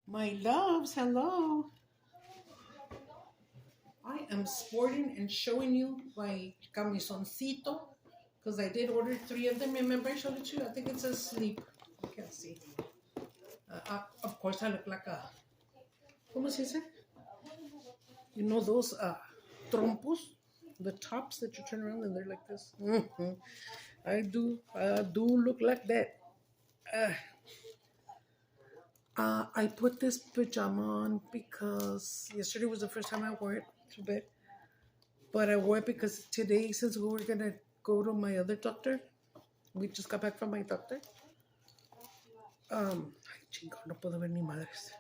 My loves, hello. I am sporting and showing you my camisoncito because I did order three of them. Remember I showed it to you? I think it says sleep. You can't see. Of course, I look like a, ¿cómo se dice? You know those trompos? The tops that you turn around and they're like this. I do look like that. Uh, I put this pajama on because yesterday was the first time I wore it to bed. But I wore it because today, since we were gonna go to my other doctor, we just got back from my doctor. Ay, chingo, no puedo ver ni madres.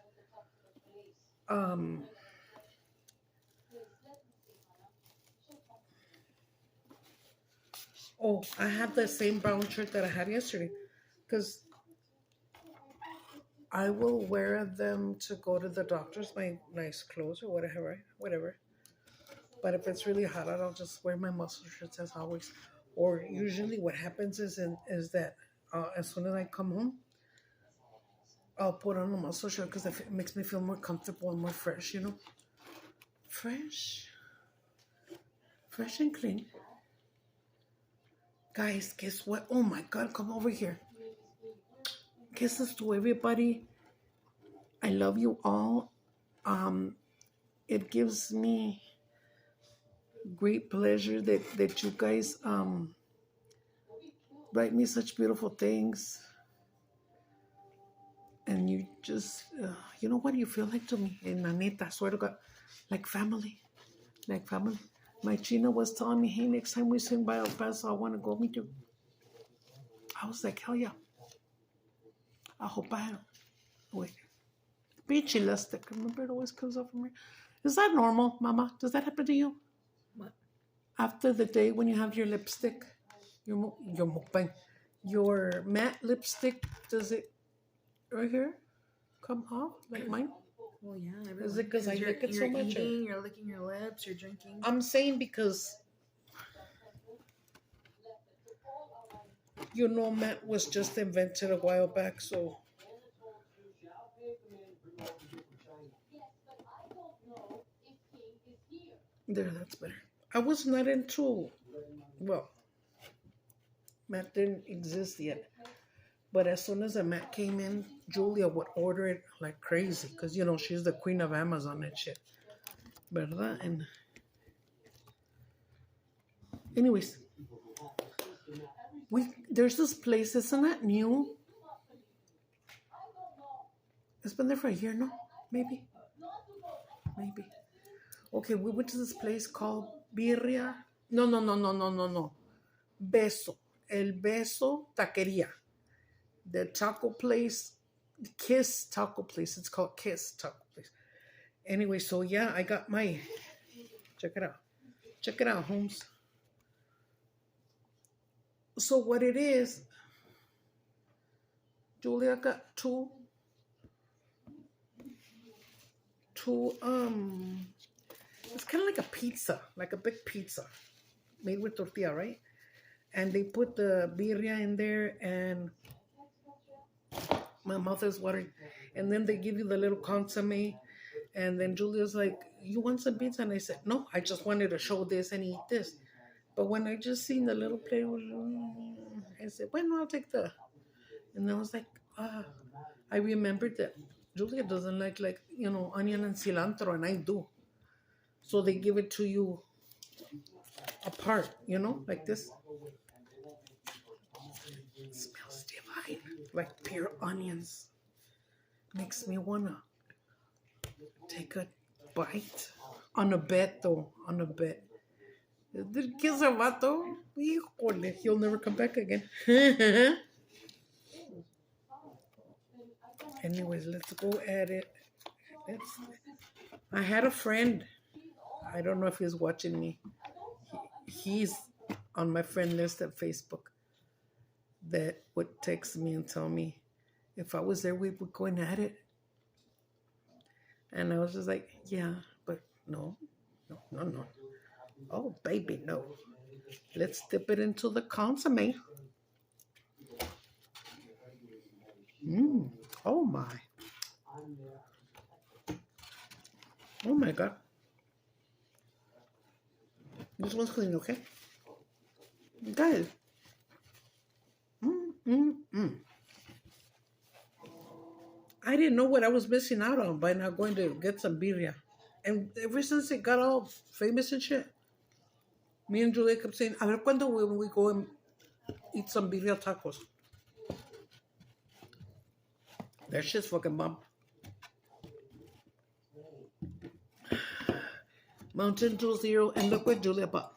Um, oh, I have the same brown shirt that I had yesterday, because I will wear them to go to the doctor's, my nice clothes or whatever, whatever. But if it's really hot out, I'll just wear my muscle shirts as always. Or usually, what happens is that as soon as I come home, I'll put on a muscle shirt because it makes me feel more comfortable and more fresh, you know? Fresh. Fresh and clean. Guys, guess what? Oh my God, come over here. Kisses to everybody. I love you all. It gives me great pleasure that you guys write me such beautiful things. And you just, you know what you feel like to me? And Anita, I swear to God, like family. Like family. My China was telling me, hey, next time we swing by El Paso, I want to go meet you. I was like, hell yeah. I hope I have. Wait. Beachy lipstick. Remember it always comes up from here? Is that normal, Mama? Does that happen to you? What? After the day when you have your lipstick, your mukbang, your matte lipstick, does it right here come off like mine? Well, yeah. Is it because I lick it so much? Eating, you're licking your lips, you're drinking. I'm saying because matte was just invented a while back, so there, that's better. I was not into, well, matte didn't exist yet. But as soon as a mat came in, Julia would order it like crazy because, she's the queen of Amazon and shit. ¿Verdad? And anyways, there's this place, isn't it new? It's been there for a year, no? Maybe. Okay, we went to this place called Birria. No. Beso. El Beso Taqueria. The taco place, Kiss Taco Place. It's called Kiss Taco Place. Anyway, so yeah, I got my. Check it out. Check it out, Holmes. So what it is, Julia got two it's kind of like a pizza, like a big pizza made with tortilla, right? And they put the birria in there, and my mouth is watering. And then they give you the little consomme, and then Julia's like, you want some pizza? And I said, no, I just wanted to show this and eat this. But when I just seen the little plate, I said, well, I'll take the. And I was like, I remembered that Julia doesn't like onion and cilantro, and I do. So they give it to you apart, like this. It smells divine, like pure onions. Makes me wanna take a bite on a bed, though. On a bed. ¿Qué se vato? Híjole, he'll never come back again. Anyways, let's go at it. I had a friend. I don't know if he's watching me. He's on my friend list at Facebook that would text me and tell me if I was there, we would go at it. And I was just like, yeah, but no. Oh, baby, no. Let's dip it into the consomme. Oh, my. Oh my God. This one's clean, okay? Guys. I didn't know what I was missing out on by not going to get some birria. And ever since it got all famous and shit, me and Julia kept saying, a ver cuando we go and eat some birria tacos. That shit's fucking bomb. Mountain Dew Zero, and look what Julia bought.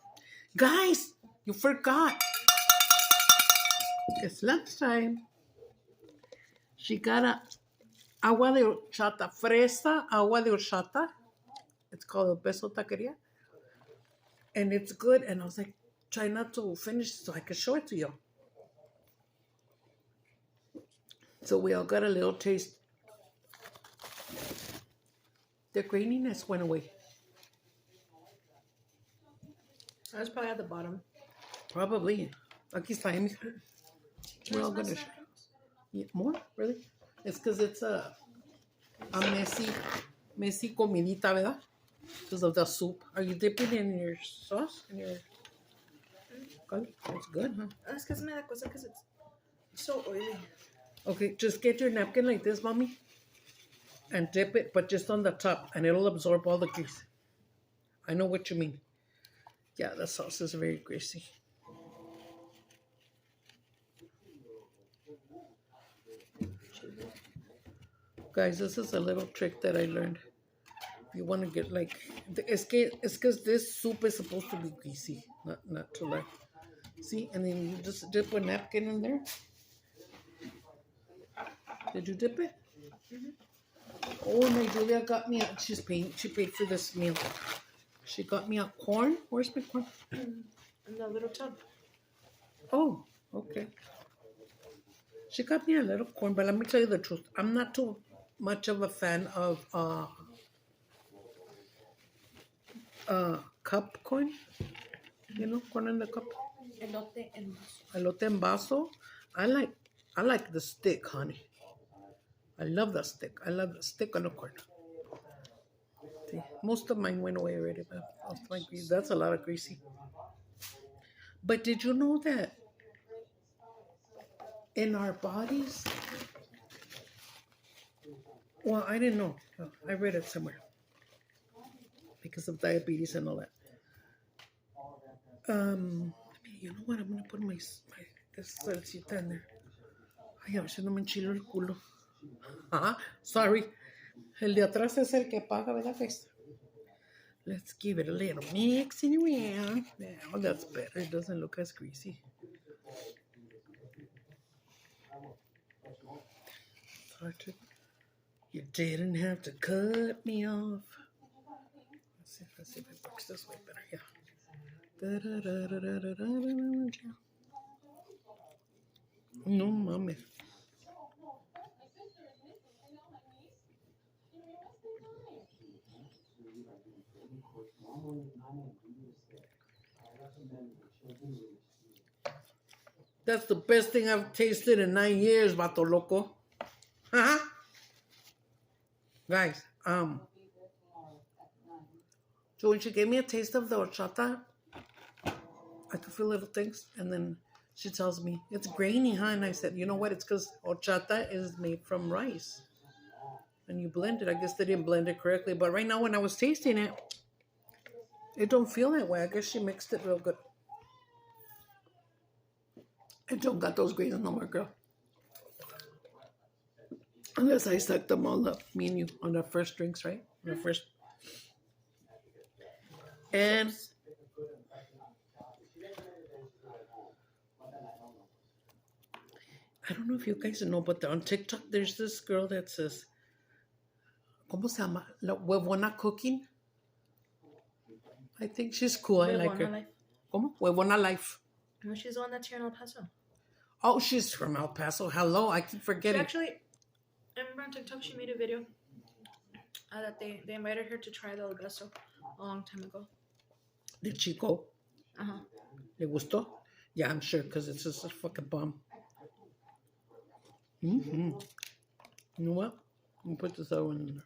Guys, you forgot. It's lunchtime. She got a agua de horchata, fresa, agua de horchata. It's called Beso Taqueria. And it's good. And I was like, try not to finish so I can show it to you. So we all got a little taste. The graininess went away. I was probably at the bottom. Probably. Aquí está. We're all gonna share. Yeah, more? Really? It's because it's a messy comidita, ¿verdad? Because of the soup. Are you dipping in your sauce? In your color? It's good, huh? That's because me da cosa because it's so oily. Okay, just get your napkin like this, mommy, and dip it, but just on the top, and it'll absorb all the grease. I know what you mean. Yeah, the sauce is very greasy. Guys, this is a little trick that I learned. If you want to get like, it's because this soup is supposed to be greasy, not to like. See, and then you just dip a napkin in there. Did you dip it? Mm-hmm. Oh, my Julia got me. She paid for this meal. She got me a corn. Where's my corn? In the little tub. Oh, okay. She got me a little corn, but let me tell you the truth. I'm not too much of a fan of cup corn. You know, corn in the cup. Elote en vaso. Elote en vaso. I like the stick, honey. I love the stick. I love the stick on the corn. See, most of mine went away already, but I was like, that's a lot of greasy. But did you know that in our bodies, well, I didn't know. I read it somewhere because of diabetes and all that. You know what? I'm gonna put my this salsita in there. Ay, a ver si no me enchilo el culo. Sorry. El de atrás es el que paga, ¿verdad, guys? Let's give it a little mixing around. Now that's better. It doesn't look as greasy. You didn't have to cut me off. Let's see if it works this way better. Yeah. No mames. That's the best thing I've tasted in 9 years, vato loco. Guys, so when she gave me a taste of the horchata, I could feel little things, and then she tells me, it's grainy, huh? And I said, you know what? It's because horchata is made from rice. And you blend it. I guess they didn't blend it correctly, but right now when I was tasting it, it don't feel that way. I guess she mixed it real good. It don't got those grains no more, girl. Unless I sucked them all up, me and you, on the first drinks, right? On the first. And I don't know if you guys know, but on TikTok, there's this girl that says, ¿Cómo se llama? La Huevona Cooking. I think she's cool. I like her. Life. ¿Cómo? Huevona Life. No, she's the one that's here in El Paso. Oh, she's from El Paso. Hello, I keep forgetting. Actually, I remember on TikTok she made a video that they invited her to try the beso a long time ago. Did she go? Uh-huh. ¿Le gustó? Yeah, I'm sure, because it's just a fucking bomb. Mm-hmm. You know what? Let me put this other one in there.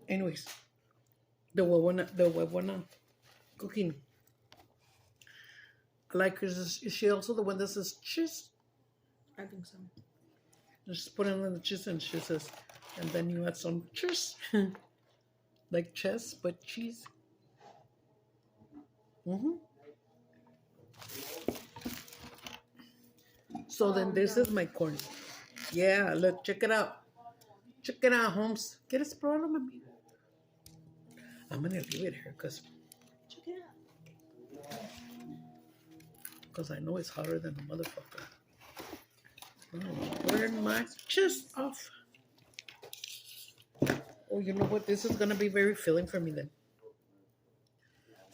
Anyways, the huevona cooking. I like her. Is she also the one that says cheese? I think so. Just put in the cheese and she says, and then you add some cheese. Like chess, but cheese. So then this is my corn. Yeah, look, check it out. Check it out, Holmes. ¿Quieres probarlo, mami? I'm gonna leave it here Check it out. because I know it's hotter than a motherfucker. Burn my chest off. Oh, you know what? This is gonna be very filling for me then.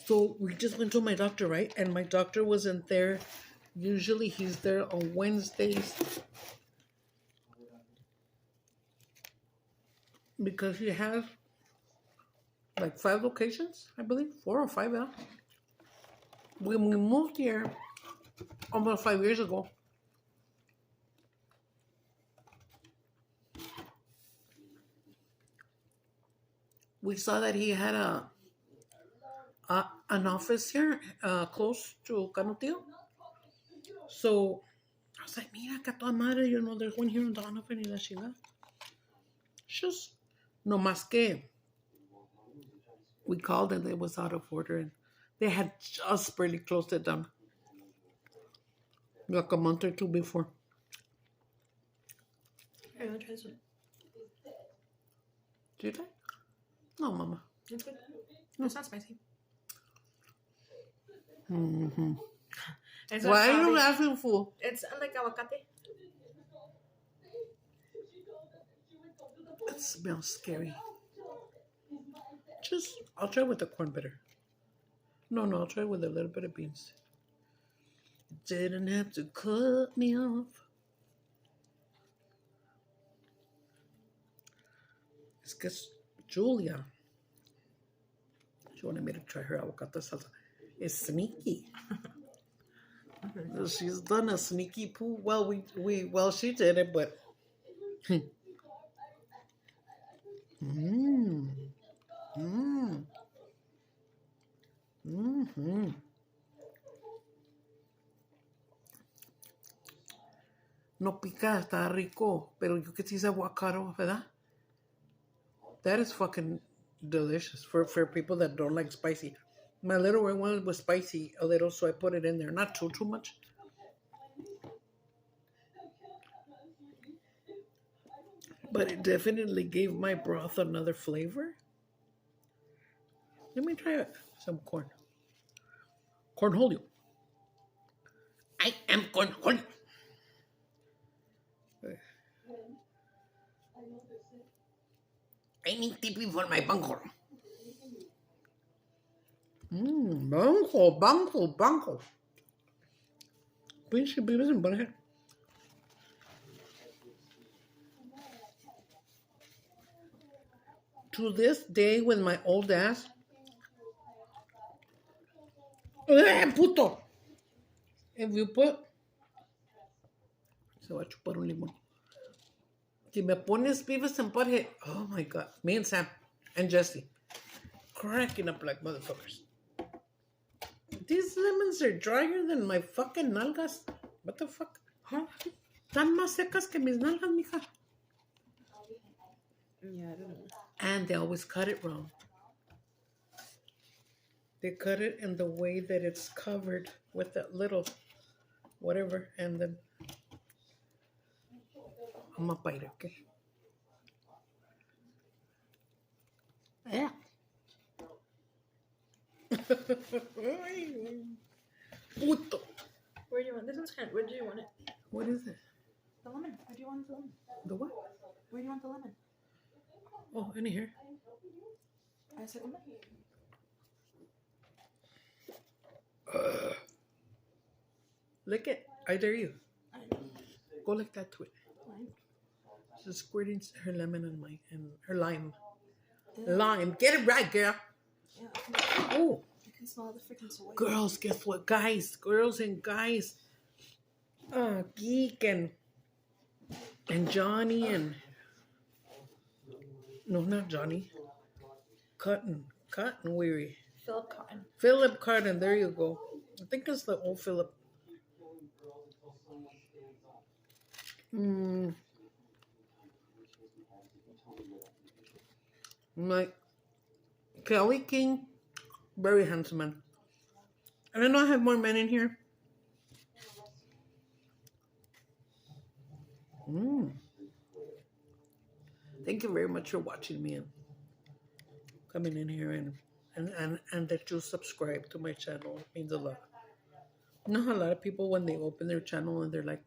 So we just went to my doctor, right? And my doctor wasn't there. Usually he's there on Wednesdays because he has like 5 locations, I believe, 4 or 5. Yeah. When we moved here almost 5 years ago, we saw that he had an office here close to Canutillo. So I was like, mira, que a toda madre, there's one here in Donovan y la chingada. Just no más que we called and it was out of order and they had just barely closed it down. Like a month or 2 before. Here, I'll try some. Did I? No, Mama. It's good. No, it's not spicy. Mm-hmm. It's Why are you not laughing, fool? It's like aguacate. It smells scary. I'll try with the corn better. No, I'll try with a little bit of beans. Didn't have to cut me off. It's because Julia, she wanted me to try her avocado salsa. It's sneaky. She's done a sneaky poo. Well, she did it, but. No pica, está rico, pero you can see the avocado, ¿verdad? That is fucking delicious for people that don't like spicy. My little one was spicy a little, so I put it in there. Not too much. But it definitely gave my broth another flavor. Let me try some corn. Cornholio. I am cornholio. I need tippy for my bunghole. Bunghole. Pinche vives en Bonja. To this day, with my old ass. Puto! If you put. Se va a chupar un limón. Si me pones Beavis and Butthead, oh my God. Me and Sam and Jesse cracking up like motherfuckers. These lemons are drier than my fucking nalgas. What the fuck? Huh? Están más secas que mis nalgas, mija. Yeah, I don't know. And they always cut it wrong. They cut it in the way that it's covered with that little whatever, and then I'm gonna bite it, okay? Yeah. Puto. Where do you want this? One's kind of. Where do you want it? What is it? The lemon. Where do you want the lemon? The what? Where do you want the lemon? Oh, in here. I said lemon. Lick it. I dare you. I know. Go like that to it. Lime. Just squirting her lemon and her lime. Yeah. Lime. Get it right, girl. Yeah. Oh. I can smell the freaking soy. Girls, guess what? Girls and guys. Geek and Johnny and. No, not Johnny. Cotton Weary. Philip Cotton. Philip Cotton, there you go. I think it's the old Philip. Like Kelly King, very handsome man. And I know I have more men in here. Thank you very much for watching me and coming in here and that you subscribe to my channel. It means a lot. You know how a lot of people when they open their channel and they're like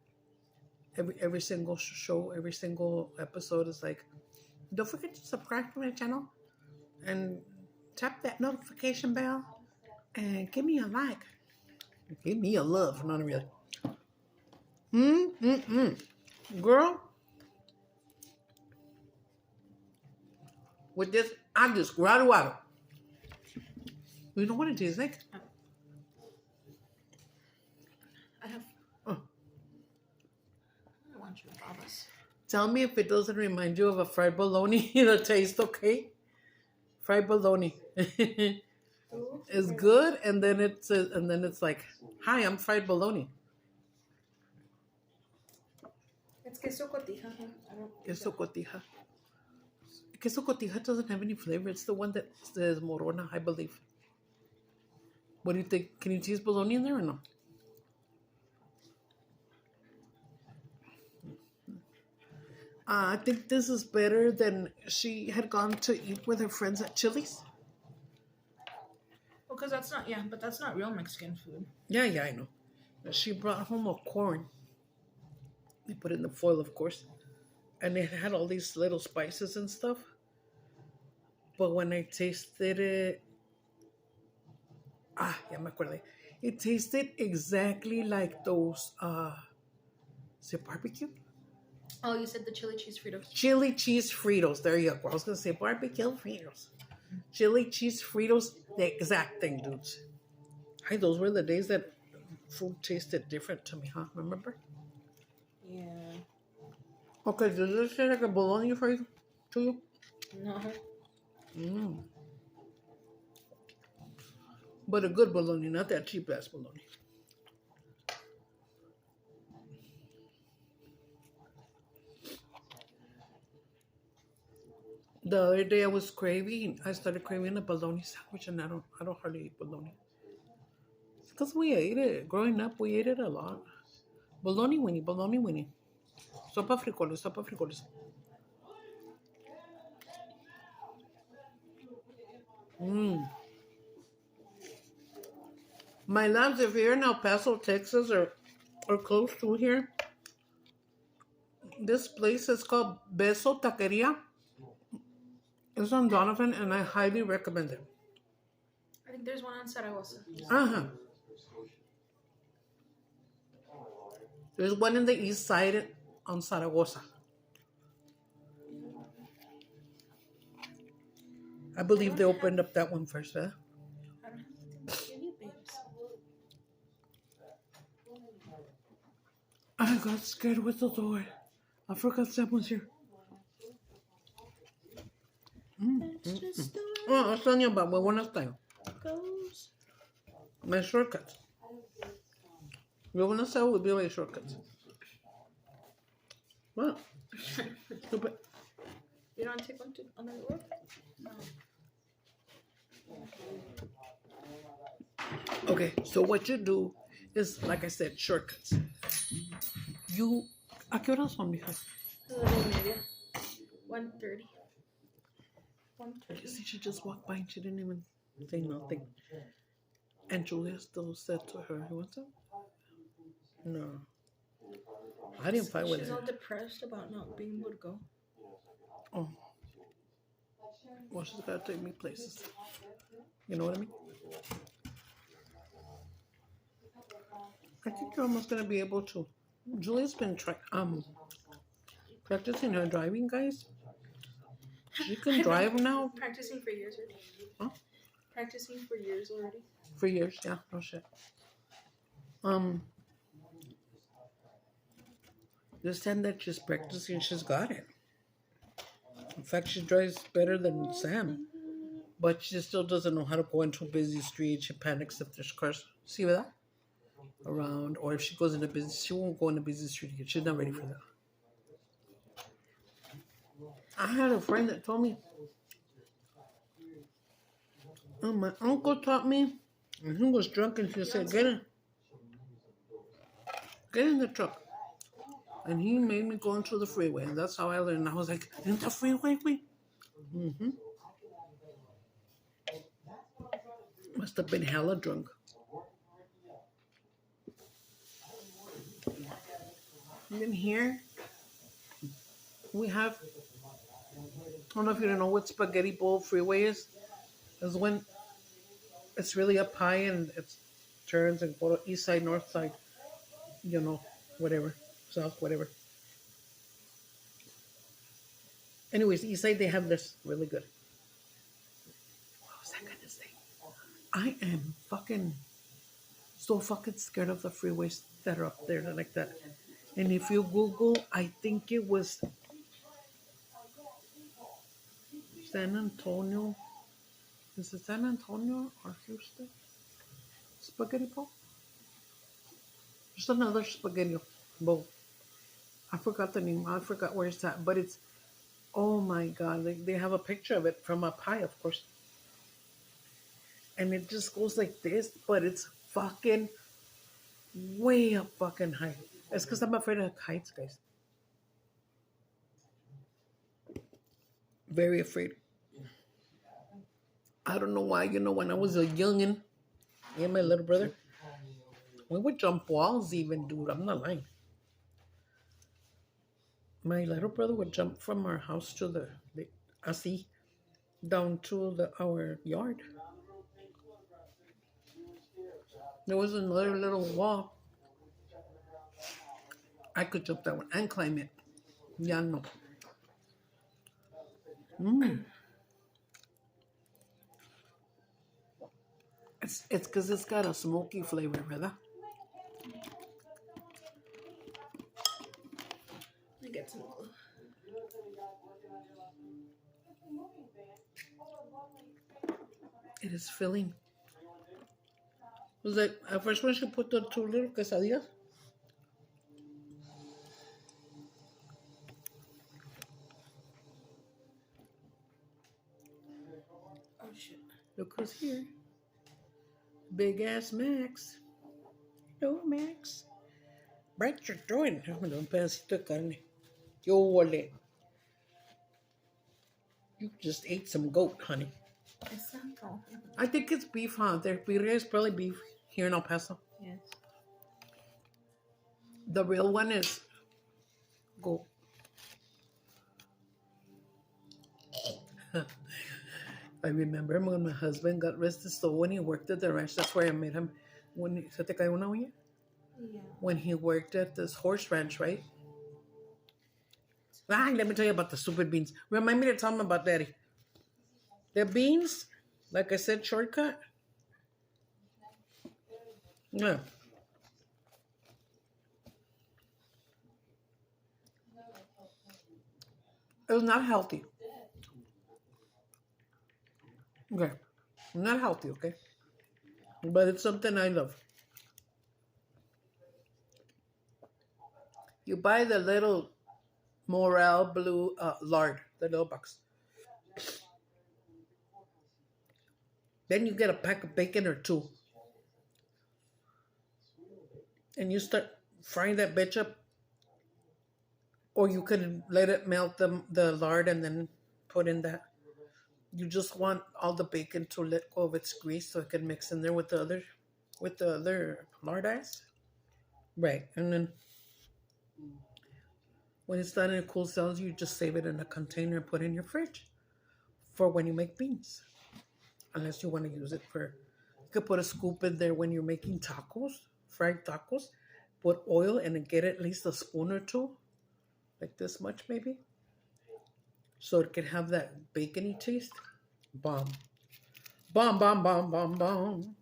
every single show, every single episode is like, don't forget to subscribe to my channel and tap that notification bell and give me a like. Give me a love, not really. Girl, with this, I just graduado. You know what it tastes like? I have. Oh. I want you to babas. Tell me if it doesn't remind you of a fried bologna. The taste, okay? Fried bologna. It's good, and then it's like, hi, I'm fried bologna. It's queso cotija. Queso cotija. Queso cotija doesn't have any flavor. It's the one that says Morona, I believe. What do you think? Can you taste bologna in there or no? I think this is better than she had gone to eat with her friends at Chili's. Well, because that's not real Mexican food. Yeah, I know. She brought home a corn. They put it in the foil, of course. And it had all these little spices and stuff. But when I tasted it... ya me acordé. It tasted exactly like those... is it barbecue? Oh, you said the chili cheese Fritos. Chili cheese Fritos. There you go. I was going to say barbecue Fritos. Chili cheese Fritos. The exact thing, dudes. Hey, those were the days that food tasted different to me, huh? Remember? Yeah. Okay, does this say like a bologna for you? To you? No. But a good bologna, not that cheap ass bologna. The other day I started craving a bologna sandwich, and I don't hardly eat bologna. It's because we ate it. Growing up, we ate it a lot. Bologna winnie. Sopa frijoles. My loves, if you're in El Paso, Texas, or close to here, this place is called Beso Taqueria. It's on Donovan, and I highly recommend it. I think there's one on Zaragoza. There's one in the east side on Zaragoza. I believe they opened up that one first, huh? I don't have anything to give you, babes. I got scared with the door. I forgot someone's here. It's just the Oh, I was telling you about my buenas tayo. goes. My shortcuts. Your buenas tayo would be my shortcuts. What? Stupid. You don't take one to another work? No. Okay, so what you do is, like I said, shortcuts. ¿A qué horas son, mija? 1:30. I guess she just walked by and she didn't even say nothing. And Julia still said to her, "You want some?" No. I didn't fight with She's her. all depressed about not being able to go. Oh. Well, she's got to take me places. You know what I mean? I think you're almost going to be able to. Julia's been practicing her driving, guys. She can drive now. Practicing for years already. Huh? Practicing for years already. For years, yeah. No shit. This time that she's practicing, she's got it. In fact, she drives better than Sam. But she still doesn't know how to go into a busy street. She panics if there's cars. See that? Around. Or if she goes in a busy, she won't go in a busy street again. She's not ready for that. I had a friend that told me, oh, my uncle taught me, and he was drunk, and she said, get in the truck. And he made me go into the freeway, and that's how I learned. I was like, in the freeway? Mm-hmm. Must have been hella drunk. And then here, we have, I don't know if you don't know what Spaghetti Bowl Freeway is. It's when it's really up high and it turns and go to east side, north side, you know, whatever, south, whatever. Anyways, east side, they have this really good. What was I gonna say? I am so fucking scared of the freeways that are up there like that. And if you Google, I think it was San Antonio. Is it San Antonio or Houston? Spaghetti bowl? There's another spaghetti bowl. I forgot the name. I forgot where it's at. But it's, oh my God. They have a picture of it from up high, of course. And it just goes like this, but it's fucking way up fucking high. It's because I'm afraid of heights, guys. Very afraid. I don't know why. You know, when I was a youngin', me and my little brother, we would jump walls even, dude. I'm not lying. My little brother would jump from our house to the asi down to our yard. There was another little wall. I could jump that one and climb it. Yeah, no. It's because it's got a smoky flavor, ¿verdad? I get some glue. It is filling. It was like, at first when she put the 2 little quesadillas, Oh shit. look who's here. Big ass Max. Hello, Max. What you doing? Dame un pedacito de carne. Yo, ole. You just ate some goat, honey. Exacto. I think it's beef, huh? Their birria is probably beef here in El Paso. Yes. The real one is goat. I remember when my husband got arrested, so when he worked at the ranch, that's where I met him. ¿Se te cayó una uña? Yeah. When he worked at this horse ranch, right? Let me tell you about the stupid beans. Remind me to tell him about Daddy. The beans, like I said, shortcut. Yeah. It was not healthy. Okay. Not healthy, okay? But it's something I love. You buy the little Morel blue lard, the little box. Then you get a pack of bacon or 2. And you start frying that bitch up. Or you could let it melt the lard and then put in that. You just want all the bacon to let go of its grease so it can mix in there with the other lard ice. Right. And then when it's done and it cools down, you just save it in a container and put it in your fridge for when you make beans. Unless you want to use it you could put a scoop in there when you're making tacos, fried tacos. Put oil and get at least a spoon or 2, like this much maybe. So it can have that bacony taste. Bomb. Bomb, bomb, bomb, bomb, bomb.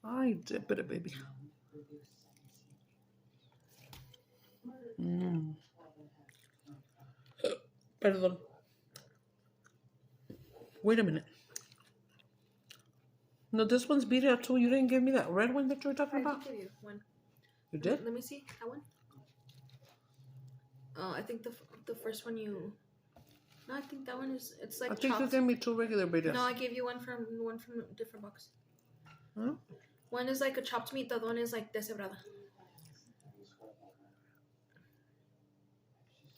I dip it, baby. Perdón. Wait a minute. No, this one's birria too. You didn't give me that red one that you were talking I about? did give you one. You did? Let me see that one. I think the first one you. No, I think that one is. It's like I think you chopped. gave me 2 regular birrias. No, I gave you one from a different box. Huh? One is like a chopped meat. The other one is like deshebrada.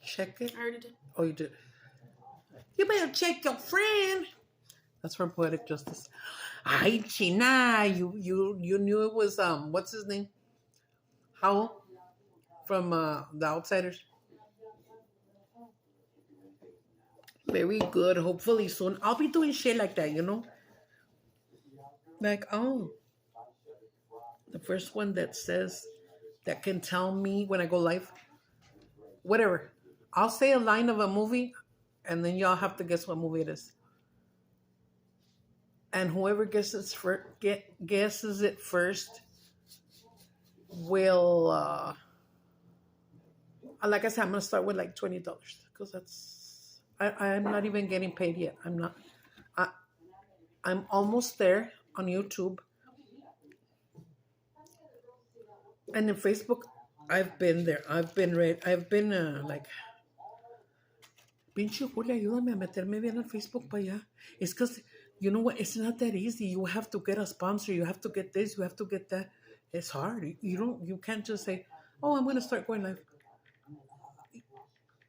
Check it. I already did. Oh, you did. You better check your friend. That's from Poetic Justice. Ay, China, you knew it was what's his name? Howell from The Outsiders. Very good. Hopefully soon. I'll be doing shit like that, you know? Like, oh, the first one that says, that can tell me when I go live. Whatever. I'll say a line of a movie, and then y'all have to guess what movie it is. And whoever guesses it first will, like I said, I'm going to start with like $20 because I'm not even getting paid yet. I'm almost there on YouTube. And in Facebook, I've been there. I've been like, pinche Julia, ayúdame a meterme bien en Facebook para allá. It's because, you know what, it's not that easy. You have to get a sponsor. You have to get this. You have to get that. It's hard. You can't just say, oh, I'm going to start going live.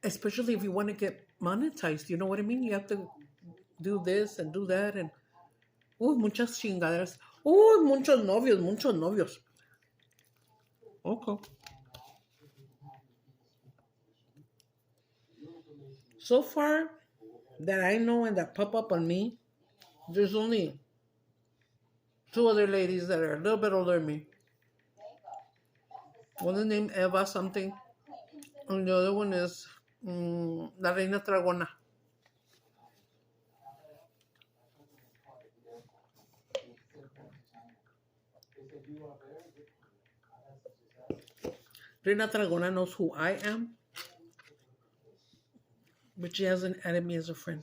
Especially if you want to get monetized. You know what I mean? You have to do this and do that. And, muchas chingaderas. Muchos novios. Okay. So far that I know and that pop up on me, there's only 2 other ladies that are a little bit older than me. One is named Eva something, and the other one is La Reina Tragona. Reina Tragona knows who I am, but she hasn't added me as a friend.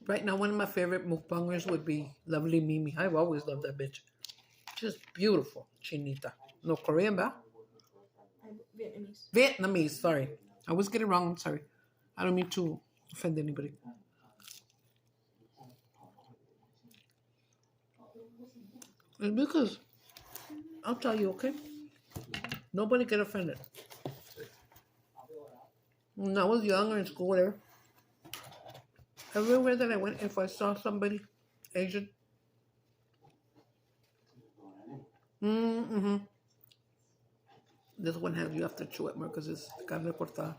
Right now, one of my favorite mukbangers would be Lovely Mimi. I've always loved that bitch. Just beautiful, chinita. No Korean, ba? Vietnamese, sorry. I was getting it wrong, I'm sorry. I don't mean to offend anybody. It's because, I'll tell you, okay? Nobody get offended. When I was young or in school, whatever, everywhere that I went, if I saw somebody Asian, this one has, you have to chew it more because it's carne cortada.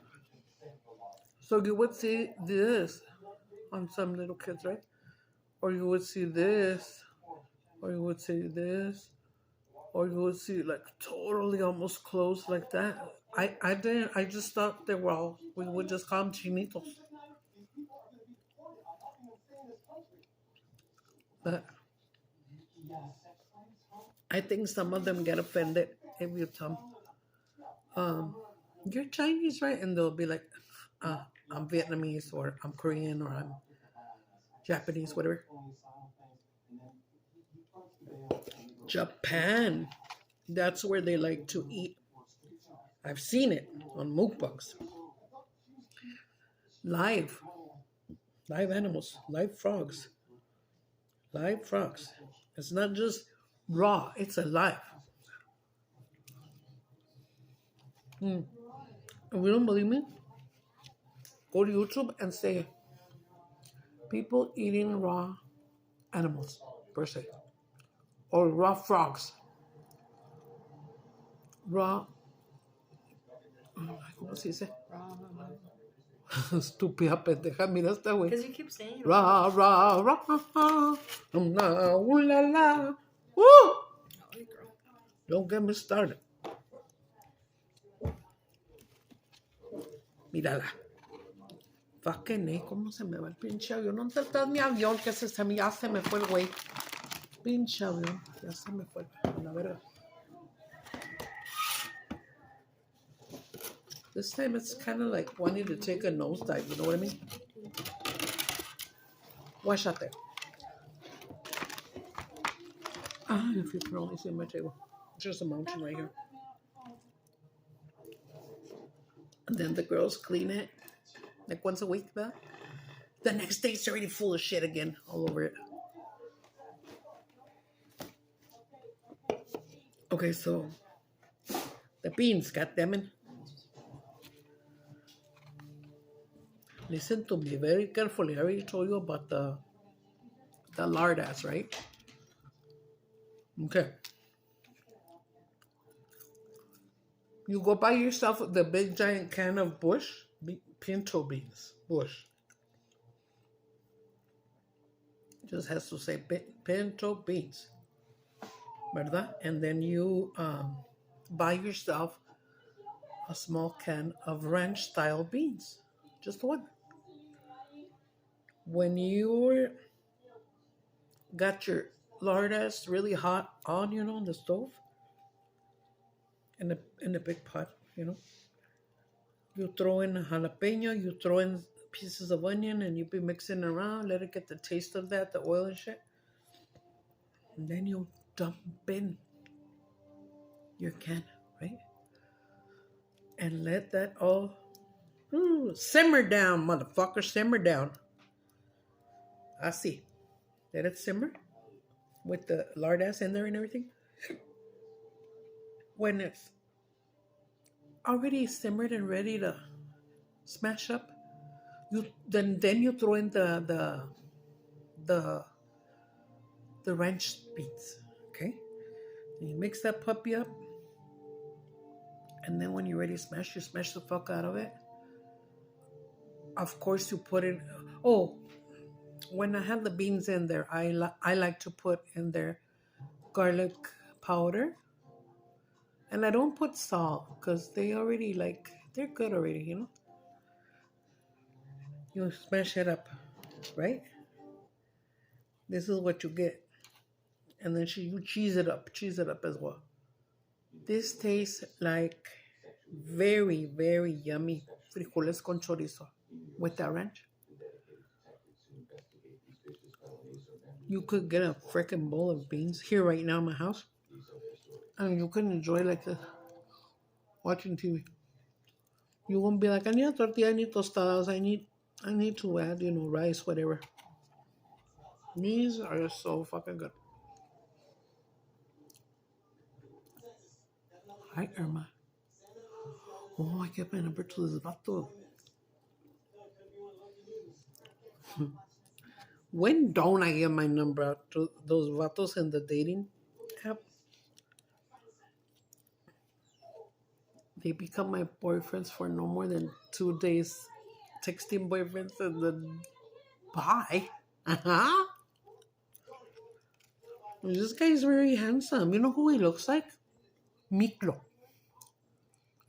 So you would see this on some little kids, right? Or you would see this, or you would see this, or you would see like totally almost closed like that. I just thought they were all, we would just call them chinitos. But I think some of them get offended if you tell them, you're Chinese, right? And they'll be like, I'm Vietnamese, or I'm Korean, or I'm Japanese, whatever. Japan, that's where they like to eat. I've seen it on mukbangs. Live animals, live frogs. It's not just raw, it's alive. If you don't believe me, go to YouTube and say people eating raw animals, per se, or raw frogs. Raw, ¿cómo se dice? Estúpida pendeja, mira esta güey. Because you keep saying Ra, ra, ra, ooh la la. Woo! Don't get me started. Mírala. Fucking, ¿cómo se me va el pinche avión? ¿Dónde está mi avión? Que ya se me fue el güey. Pinche avión, ya se me fue. A la verga. This time it's kind of like wanting to take a nosedive, you know what I mean? Watch out there. Ah, if you can only see my table. It's just a mountain right here. And then the girls clean it like once a week, but the next day it's already full of shit again all over it. Okay, so the beans, goddammit. Listen to me very carefully. I already told you about the lard ass, right? Okay. You go buy yourself the big giant can of pinto beans. Bush. Just has to say pinto beans. ¿Verdad? And then you buy yourself a small can of ranch style beans. Just one. When you got your lard ass really hot on, on the stove, in a big pot, you throw in a jalapeno, you throw in pieces of onion, and you be mixing around, let it get the taste of that, the oil and shit. And then you dump in your can, right? And let that all simmer down, motherfucker, simmer down. I see. Let it simmer with the lard ass in there and everything. When it's already simmered and ready to smash up, then you throw in the ranch beans, okay? And you mix that puppy up, and then when you're ready to smash, you smash the fuck out of it. Of course, you put in. Oh, when I have the beans in there, I like to put in there garlic powder, and I don't put salt because they're good already, You smash it up, right? This is what you get. And then you cheese it up as well. This tastes like very, very yummy frijoles con chorizo with that ranch. You could get a freaking bowl of beans here right now in my house, and you can enjoy like this, watching TV. You won't be like, I need a tortilla, I need tostadas, I need to add, rice, whatever. These are just so fucking good. Hi, Irma. Oh, I gave my number to this vato. When don't I give my number out to those vatos in the dating app? They become my boyfriends for no more than 2 days. Texting boyfriends and then bye. This guy's very handsome. You know who he looks like? Miklo.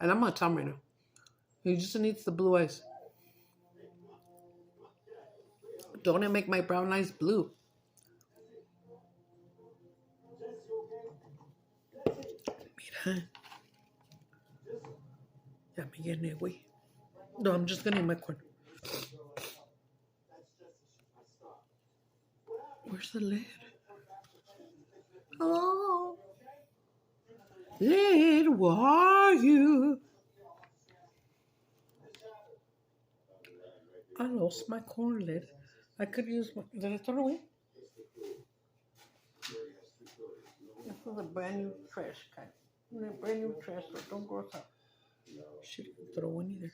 And I'm not telling right now. He just needs the blue eyes. Don't it make my brown eyes blue? Mira. Ya me llené, güey. No, I'm just gonna eat my corn. Where's the lid? Hello? Lid, where are you? I lost my corn lid. I could use my... Did I throw it away? This is a brand new trash can. A brand new trash, so don't gross out. Shit, throw one either.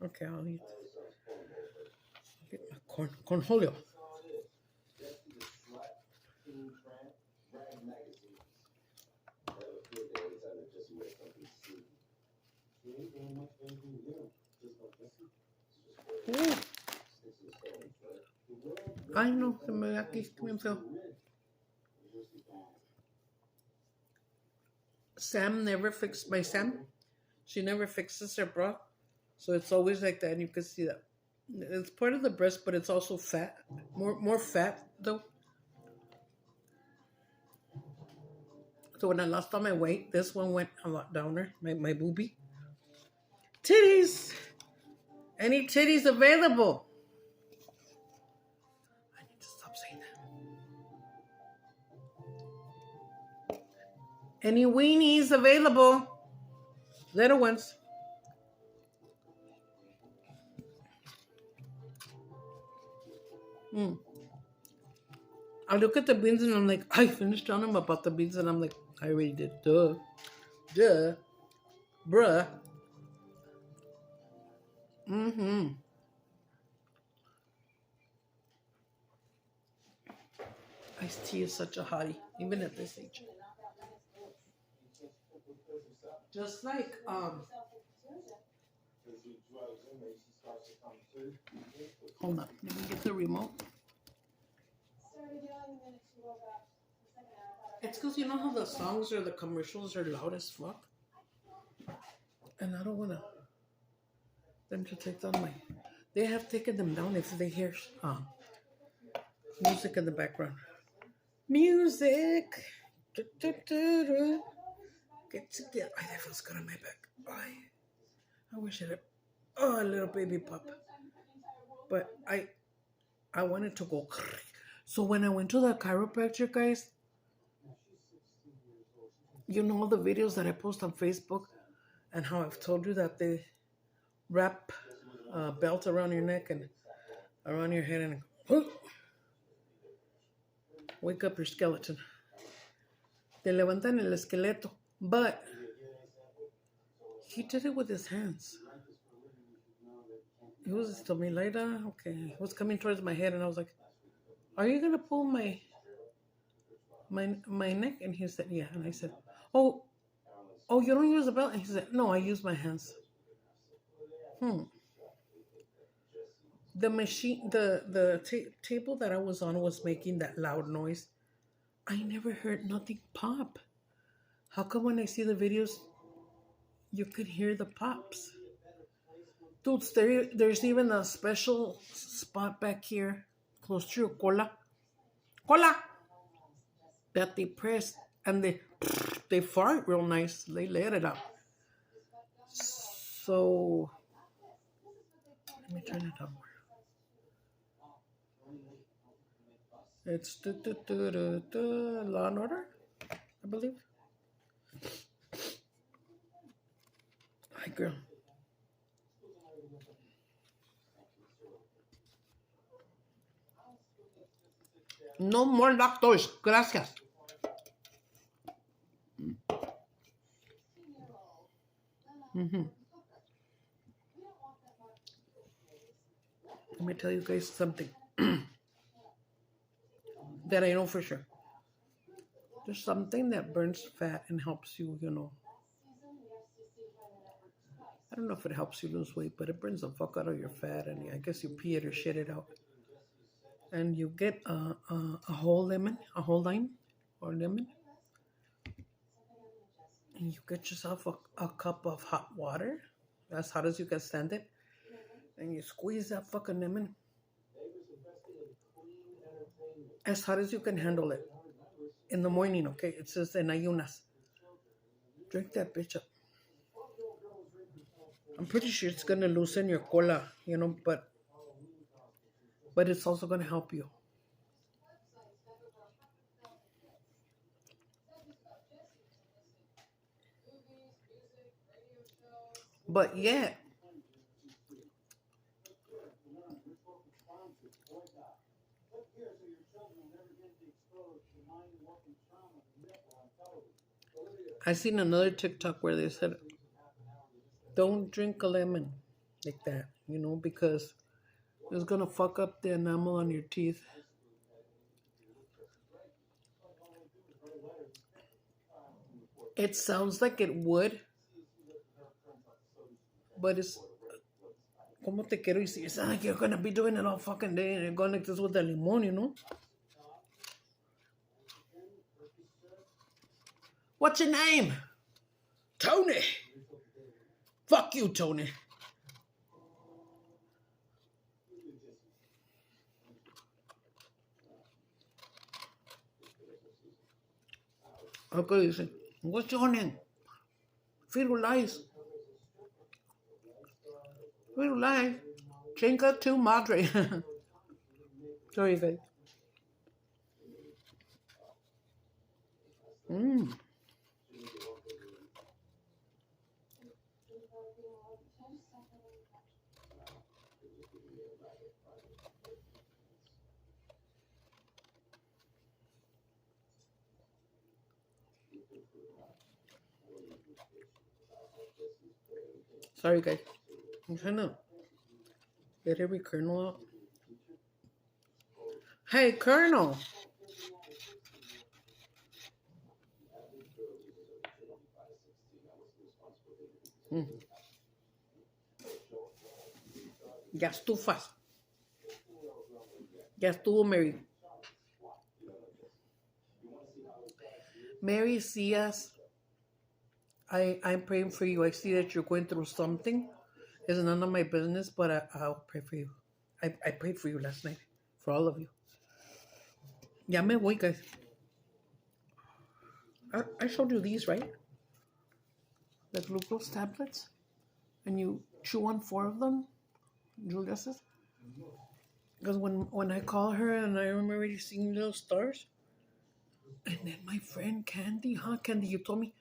Okay, I'll eat. Get my corn. Cornholio. Ay, no, se me ve aquí bien feo. Sam, she never fixes her bra. So it's always like that, and you can see that. It's part of the breast, but it's also fat. More fat though. So when I lost all my weight, this one went a lot downer. My boobie. Titties. Any titties available? I need to stop saying that. Any weenies available? Little ones. I look at the beans and I'm like, I finished telling them about the beans and I'm like, I already did. Duh. Bruh. Mm-hmm. Iced tea is such a hottie, even at this age. Just like, hold on, let me get the remote. It's because you know how the songs or the commercials are loud as fuck? And I don't want them to take down my... They have taken them down if they hear music in the background. Music! Get together. Oh, that feels good on my back. I wish it had... Oh, a little baby pup. But I wanted to go... So when I went to the chiropractor, guys, you know all the videos that I post on Facebook and how I've told you that they wrap a belt around your neck and around your head and wake up your skeleton. Te levantan el esqueleto. But he did it with his hands. He was told me, Laida, okay. He was coming towards my head and I was like, are you gonna pull my neck? And he said, yeah. And I said, oh, you don't use the belt? And he said, no, I use my hands. The machine, the table that I was on was making that loud noise. I never heard nothing pop. How come when I see the videos, you could hear the pops? Dudes, there's even a special spot back here, close to your cola, that they press and they fart real nice. They let it out. So let me turn it up. It's Law and Order, I believe. Hi, girl. No more lactose. Gracias. Let me tell you guys something that I know for sure. There's something that burns fat and helps you, I don't know if it helps you lose weight, but it burns the fuck out of your fat, and I guess you pee it or shit it out. And you get a whole lemon, a whole lime or lemon, and you get yourself a cup of hot water, as hot as you can stand it, and you squeeze that fucking lemon as hot as you can handle it in the morning, okay? It says en ayunas. Drink that bitch up. I'm pretty sure it's gonna loosen your cola, but it's also gonna help you. But yet, I seen another TikTok where they said, don't drink a lemon like that, because it's gonna fuck up the enamel on your teeth. It sounds like it would, but it's, como te quiero decir? It's not like you're gonna be doing it all fucking day and you're going like this with the limon, What's your name? Tony. Fuck you, Tony. Okay, dice, what's your name? Firulais. Firulais. Chinga tu madre. Sorry, guys. Mm. Sorry, guys. I'm trying to get every kernel out. Hey, Colonel. Mm. Ya estufas. Ya estuvo, Mary. Mary, see us. I'm praying for you. I see that you're going through something. It's none of my business, but I'll pray for you. I prayed for you last night. For all of you. Ya me voy, guys. I showed you these, right? The glucose tablets. And you chew on 4 of them. Julia says. Because when I call her and I remember already seeing little stars. And then my friend Candy, Candy, you told me.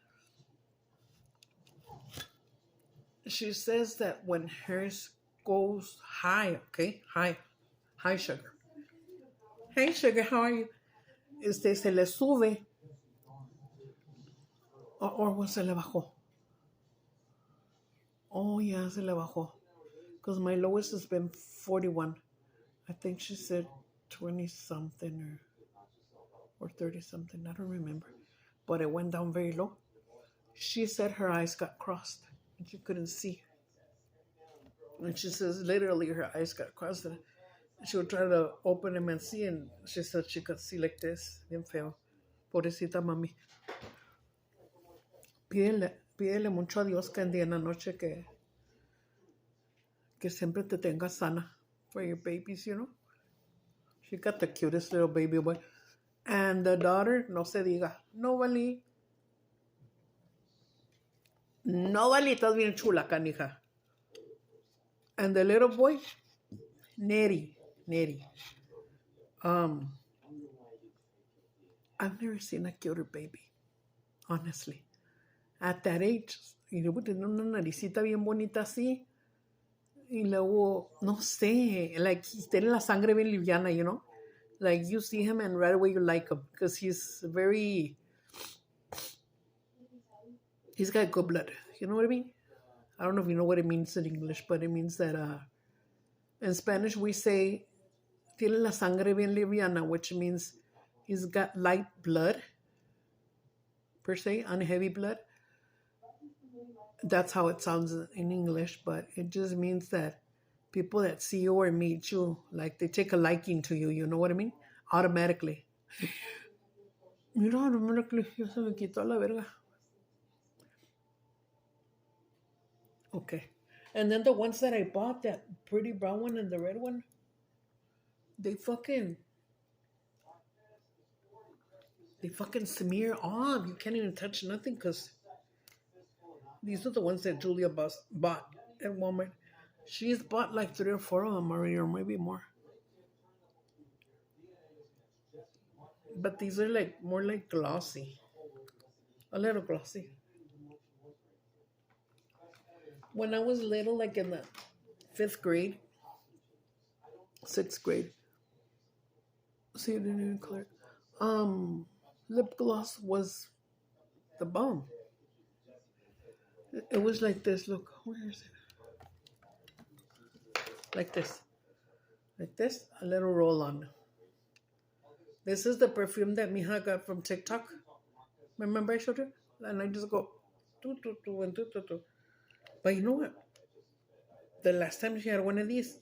She says that when hers goes high, okay? High sugar. Hey, sugar, how are you? Se le sube. Or se le bajó. Oh, yeah, se le bajó. Because my lowest has been 41. I think she said 20 something or 30 something. I don't remember. But it went down very low. She said her eyes got crossed and she couldn't see. And she says literally her eyes got crossed. And she would try to open them and see. And she said she could see like this. Bien feo. Pobrecita mami. Pídele mucho a Dios, Candy, en la noche que siempre te tenga sana for your babies, you know. She got the cutest little baby boy. And the daughter, no se diga. Nobody, estás bien chula, canija. And the little boy, Neri. I've never seen a cuter baby, honestly. At that age, y luego tener una naricita bien bonita así. Y luego, no sé, like, tiene la sangre bien liviana, you know? Like, you see him and right away you like him. Because he's got good blood. You know what I mean? I don't know if you know what it means in English, but it means that in Spanish we say, tiene la sangre bien liviana, which means he's got light blood, per se, unheavy blood. That's how it sounds in English, but it just means that people that see you or meet you, like they take a liking to you, you know what I mean? Automatically. Mira, automatically, ya se me quitó la verga. Okay. And then the ones that I bought, that pretty brown one and the red one, they fucking smear off. You can't even touch nothing because these are the ones that Julia bought at Walmart. She's bought like 3 or 4 of them already, or maybe more. But these are like more like glossy. A little glossy. When I was little, like in the 5th grade, 6th grade, see, it didn't even clear. Lip gloss was the bomb. It was like this. Look, where is it? Like this. A little roll on. This is the perfume that Mija got from TikTok. Remember I showed you? And I just go, tu, tu, tu, and tu, tu, tu. But you know what? The last time she had one of these,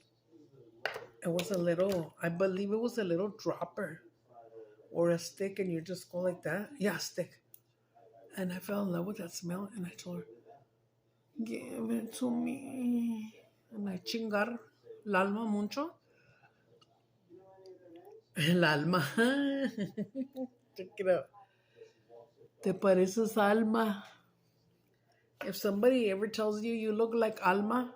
it was I believe it was a little dropper or a stick, and you just go like that. Yeah, stick. And I fell in love with that smell, and I told her, give it to me. And I chingar el alma mucho. El alma. Check it out. Te pareces Alma. If somebody ever tells you you look like Alma,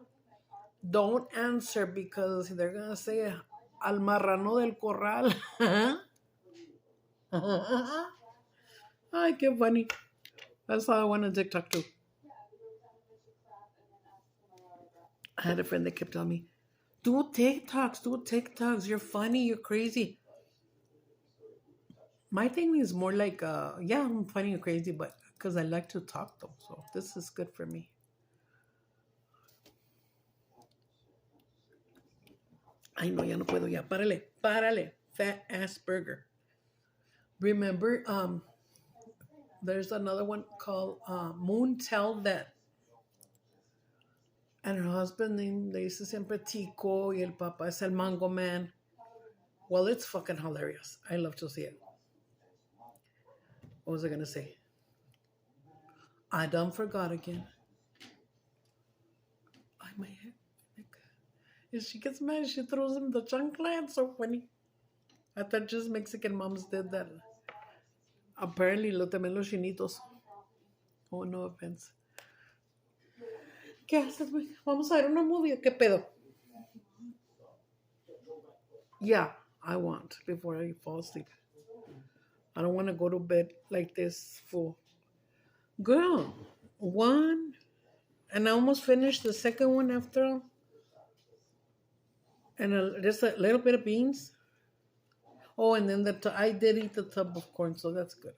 don't answer because they're going to say Al marrano del corral. Ay, qué funny. That's how I went on TikTok too. I had a friend that kept telling me, do TikToks. You're funny, you're crazy. My thing is more like, yeah, I'm funny and crazy, but because I like to talk though. So this is good for me. Ay, no, ya no puedo, ya. Párale. Fat ass burger. Remember, there's another one called Moon Tell That. And her husband name, le dice siempre Tico, y el papá es el Mango Man. Well, it's fucking hilarious. I love to see it. What was I going to say? I done forgot again. I my head. If she gets mad, she throws him the chancla. It's so funny. I thought just Mexican moms did that. Apparently, también los chinitos. Oh, no offense. ¿Qué haces, güey? ¿Vamos a ver una movie o qué pedo? Yeah, I want before I fall asleep. I don't want to go to bed like this full. Girl, one, and I almost finished the second one after all. And just a little bit of beans. Oh, and then I did eat the tub of corn, so that's good.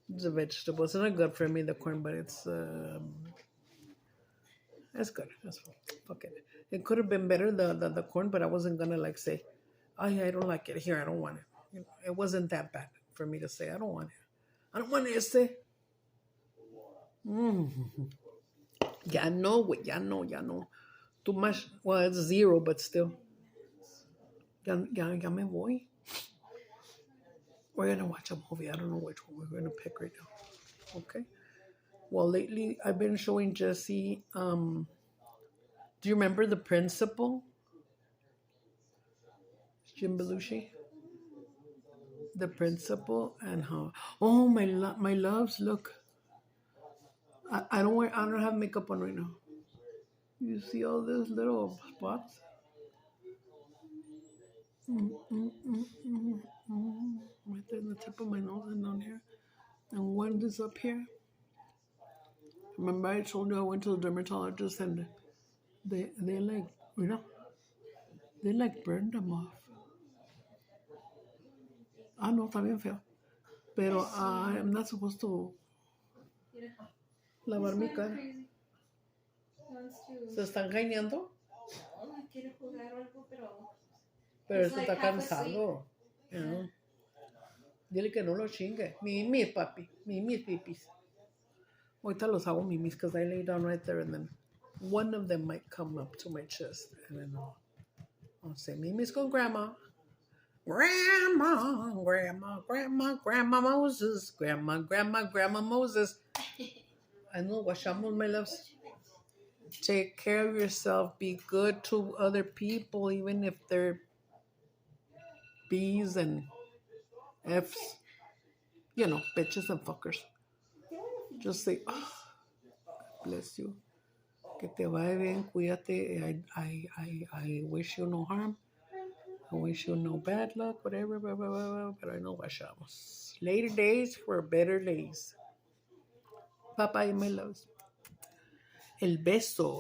The vegetables are not good for me, the corn, but it's good. That's fuck it. It could have been better, the corn, but I wasn't gonna like say, oh yeah, I don't like it. Here, I don't want it. You know, it wasn't that bad for me to say, I don't want it. I don't want it. Say, ya no, güey, ya no. Too much. Well, it's zero, but still. Ya me voy. We're gonna watch a movie. I don't know which one we're gonna pick right now. Okay. Well, lately I've been showing Jesse. Do you remember The Principal? Jim Belushi. The Principal and how? Oh my loves, look. I don't have makeup on right now. You see all these little spots? Right there in the tip of my nose and down here. And one is up here. Remember I told you I went to the dermatologist and they like, they like burned them off. Ah, no, está bien feo. Pero I'm not supposed to lavar mi cara. ¿Se están cañando? Pero se está cansado. Yeah. Dile que no lo chingue. Mimis, papi. Mimis, pipis. Ahorita los hago mimis because I lay down right there and then one of them might come up to my chest and then I'll say mimis con grandma. Grandma Moses. Grandma Moses. I know, washamos, my loves. Take care of yourself. Be good to other people, even if they're B's and F's. You know, bitches and fuckers. Just say, oh, bless you. Que te vaya bien, cuídate. I wish you no harm. I wish you no bad luck, whatever, blah, blah, blah, blah, but I know washamos. Later days for better days. Bye-bye, my loves. El beso.